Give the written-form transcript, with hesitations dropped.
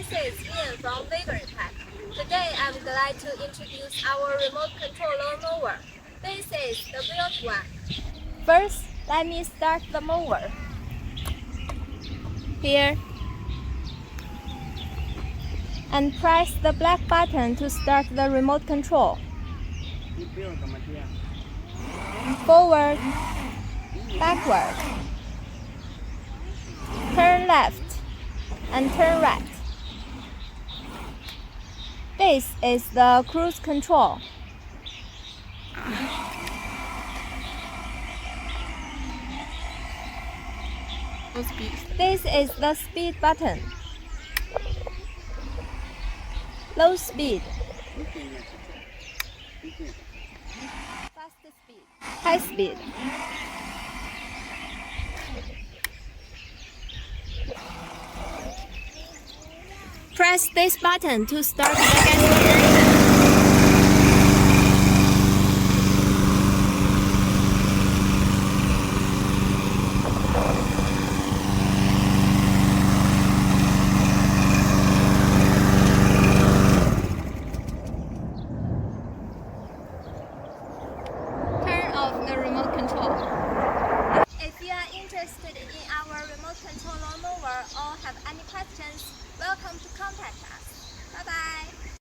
This is Ian from Vigorun Tech. Today I'm glad to introduce our remote control lawnmower. This is the built one. First, let me start the mower. Here. And press the black button to start the remote control. Forward, backward, turn left, and turn right. This is the cruise control. This is the speed button. Low speed, fast speed, high speed. Press this button to start the gas motor.